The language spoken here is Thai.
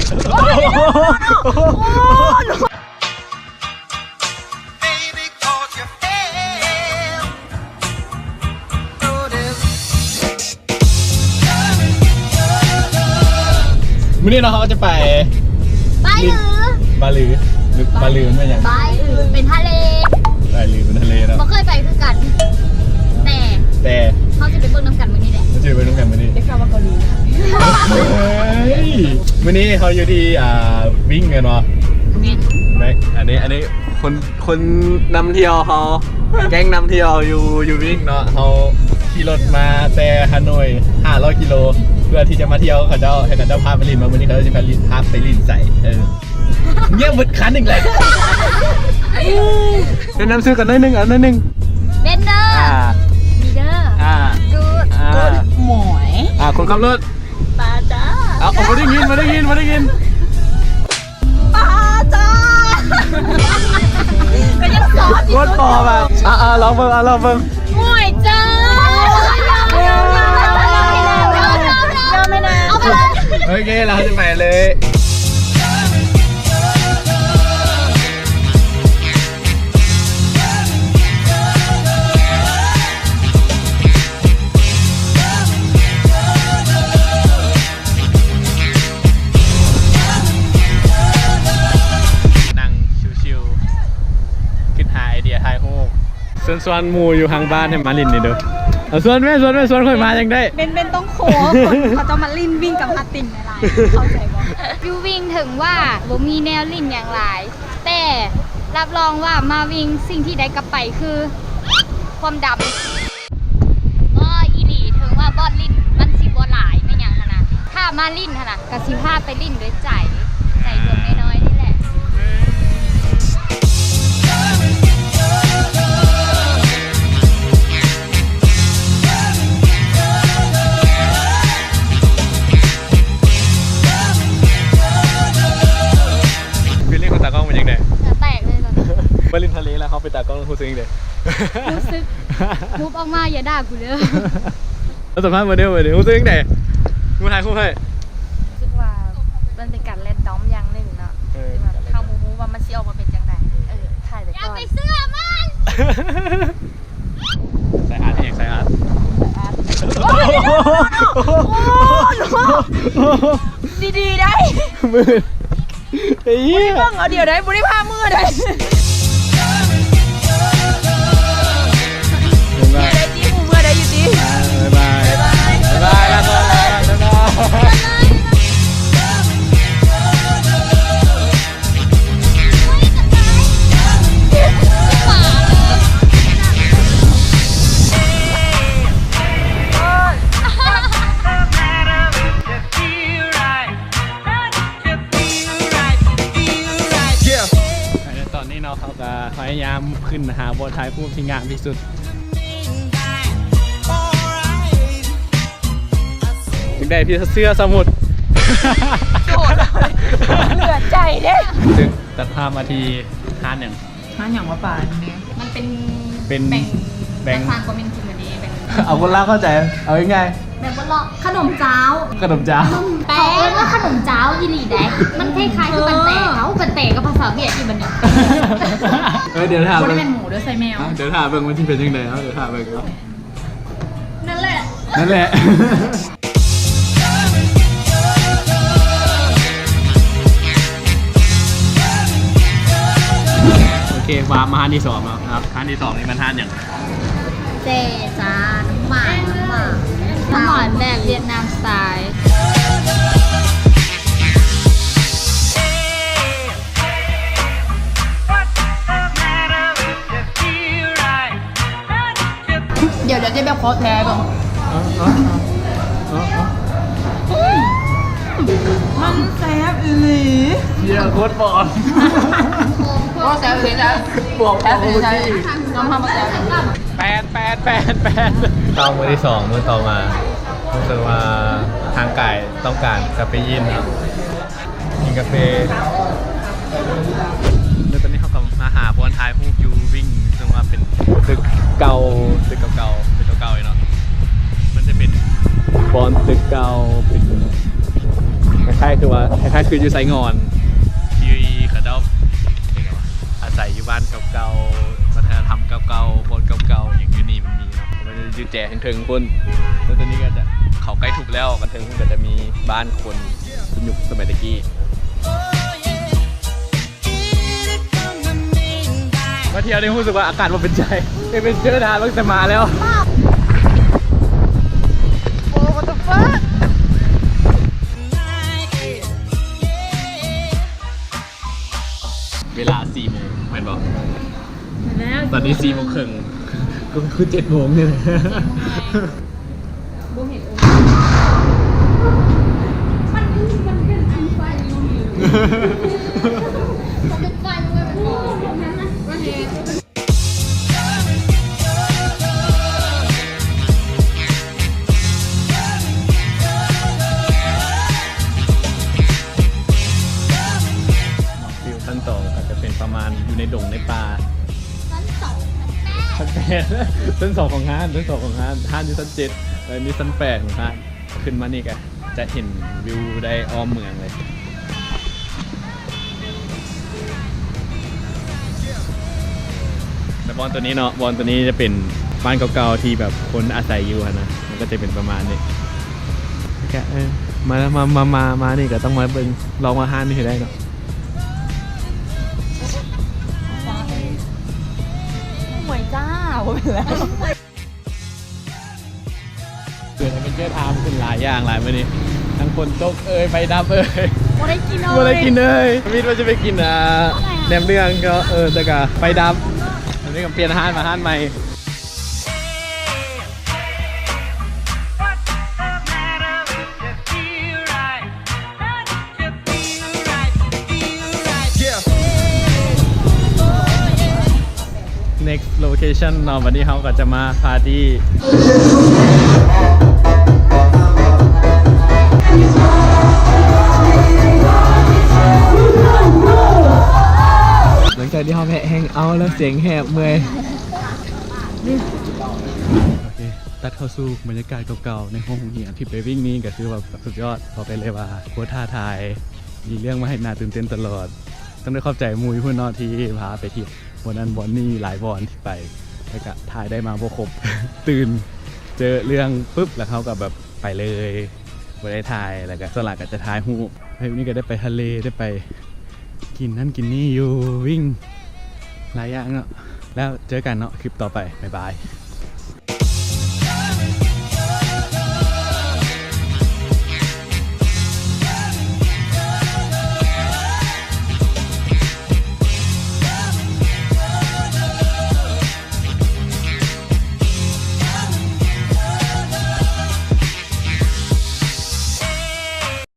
วันนี้เราจะไปบาลือหรือบาลือไม่อย่างบาลือเป็นทะเลบาลือเป็นทะเลนะเราเคยไปคือกันแต่เขาจะไปเบิ่งน้ำกันวันนี้แหละจะไปน้ำกันวันนี้ได้ข่าวว่าเกาหลีวันนี้เขาอยู่ที่วิ่งกันเนาะแม็กอันนี้คนนำเที่ยวเขาแก๊งนำเที่ยวอยู่วิ่งเนาะเขาขี่รถมาแต่ฮานอย500 กิโลเพื่อที่จะมาเที่ยวเขาเจ้าให้เขาเจ้าพาไปลินมาวันนี้เขาจะพาไปลินใส่เงี้ยบึดคันหนึ่งเลยเดี๋ยวน้ำซื้อกันน้อยนึงเบนเดอร์มีเดอร์กูดหมวยคนขับรถปาจ้ามาได้ยินปาจ้าก็ยังสอนกดปอแบบลองเบิ่งหมวยจ้าโอเคเราจะไปเลยนั่งชิวๆคิดหาไอเดียถ่ายรูปส่วนหมู่อยู่ทางบ้านให้มาลินนี่เด้อส่วนค่อยมายังได้เป็นต้องโขคนเขาจะมาลินวิ่งกับมาตินในไลน์เข้าใจบ่ยูวิ่งถึงว่าบ่มีแนวลินอย่างไรแต่รับรองว่ามาวิ่งสิ่งที่ได้กลับไปคือความดำก็อีหลีถึงว่าบอดลินมันสิบ่หลายไม่อย่างขนาดถ้ามาลินขนาดกะสิพาไปลินด้วยใจดวงน้อยๆนี่แหละไปลินทะเลแล้วเขาไปตากล้องรู้สึกยังไงรู้สึกทุบออกมาอย่าด่ากูเลยแล้วสัมภาษณ์มาเดี๋ยวรู้สึกยังไงกูถ่ายคู่ให้รู้สึกว่ามันเป็นการเล่นด้อมอย่างหนึ่งเนาะเข้ามูว่ามันเชี่ยวมาเป็นจังไดถ่ายแต่ก่อนอย่าไปเสื้อมันใส่อาร์ตเองใส่อาร์ตดีๆได้มือไอ้เหี้ยบุรีเพิ่งเอาเดี๋ยวได้บุรีพามือได้ได้จีมูเมื่อได้อยู่ดีบายแล้วก็เขาก็พยายามขึ้นหาบทถ่ายรูปที่งามที่สุดถึงได้พี่เสื้อสมุดโกรธเหลือใจเด้ถึงตัดภาพมาที5 อย่างว่าป่าเนี่ยมันเป็นแบ่งทางคอมเมนต์จริงอันนี้เป็นเอาคนละเข้าใจเอาง่ายแบบว่าขนมเจ้าแป้งว่าขนมเจ้ายีหลีแดกมันคล้ายๆคือปันแตกเขาปันแตกกับภาษาเวียดอีบันเนี่ยเดี๋ยวถามไม่ได้เป็นหมูด้วยไซแมวเดี๋ยวถามเบิ่งมันที่เป็นยังไงเดี๋ยวถามเบิ่งนั่นแหละโอเคมาที่2แล้วครับท่านที่2นี่มันท่านอย่างเจจ้าน้ำหวานแบบเวียดนามสไตล์เดี๋ยวจะแบบโคตรแท้บ้างมันแซ่บอีหลีเยี่ยโคตรบอลก็แซ่บอีหลีนะบวกแซ่บอีหลีน้ำมาแซ่บ8ต้องมือที่2มือต่อมารู้สึกว่าทางไก่ต้องการคาเฟอีนครับกินกาแฟแล้วตอนนี้เขากำลังมาหาบอลท้ายฮูกยูวิ่งซึ่งว่าเป็นตึกเก่าเนาะมันจะเป็นบอลตึกเก่าเป็นค ล้ายๆคือว่าคล้ายๆคืออยู่ไซงอนที่เขาเจ้าอาศัยอยู่บ้านเก่าๆวัฒนธรรมเก่าๆบนเก่าๆอย่างอยู่นี่มันมีเนาะมันจะอยู่แจกถึงๆคนแล้วตอนนี้ก็จะเขาใกล้ถูกแล้วกันถึงก็จะมีบ้านคนสนุกสมัยตะกี้มาเที่ยวนี่รู้สึกว่าอากาศมันเป็นใจเป็นเชื้อทานตั้งแต่มาแล้วโอ้ what the fuck เวลา4 โมงเหมือนบอกตอนนี้4 โมงครึ่งก็คือ7 โมงเนี่ยวิวชั้น 2ก็จะเป็นประมาณอยู่ในดงในป่าชั้น 8ชั้น 2ของห้างห้างอยู่ชั้น 7แล้วนี่ชั้น 8ของห้างขึ้นมานี่ก็จะเห็นวิวได้อ้อมเมืองเลยแต่บอลตัวนี้เนาะบอลตัวนี้จะเป็นบ้านเก่าๆที่แบบคนอาศัยอยู่นะมันก็จะเป็นประมาณนี้แกมานี่ก็ต้องมาเบิ่งลองมาห้างนี่ให้ได้เนาะหวยจ้าไปแล้ว เกิดเป็นเชื้อทามขึ้นหลายอย่างหลายมื้อนี้ทั้งคนตกไปดับไม่ได้กินเลย ไม่ได้กินเลยมิดว่าจะไปกินแหนมเนืองก็แต่ก็ไปดับอันนี้ก็เปลี่ยนอาหารมาอาหารใหม่next location เนาะวันนี้เขาก็จะมาปาร์ตี้หลังจากที่เขาแห้งเอาแล้วเสียงแหบเมื่อยโอเคตัดเข้าสู่บรรยากาศเก่าๆในห้องเหียที่ไปวิ่งนี้ก็คือแบบสุดยอดพอไปเลยว่าโคตรท้าทายมีเรื่องมาให้น่าตื่นเต้นตลอดต้องได้ขอบใจมุ้ยพุ่นนอที่พาไปที่วันนั้นบอลนี่หลายบอลที่ไปแล้วก็ถ่ายได้มาบ่ครบ ตื่นเจอเรื่องปุ๊บแล้วเขาก็แบบไปเลยไม่ได้ถ่ายแล้วก็สลักก็จะถ่ายหูไอ้นี่ก็ได้ไปทะเลได้ไปกินนั่นกินนี่อยู่วิ่งหลายอย่างเนาะแล้วเจอกันเนาะคลิปต่อไปบ๊ายบาย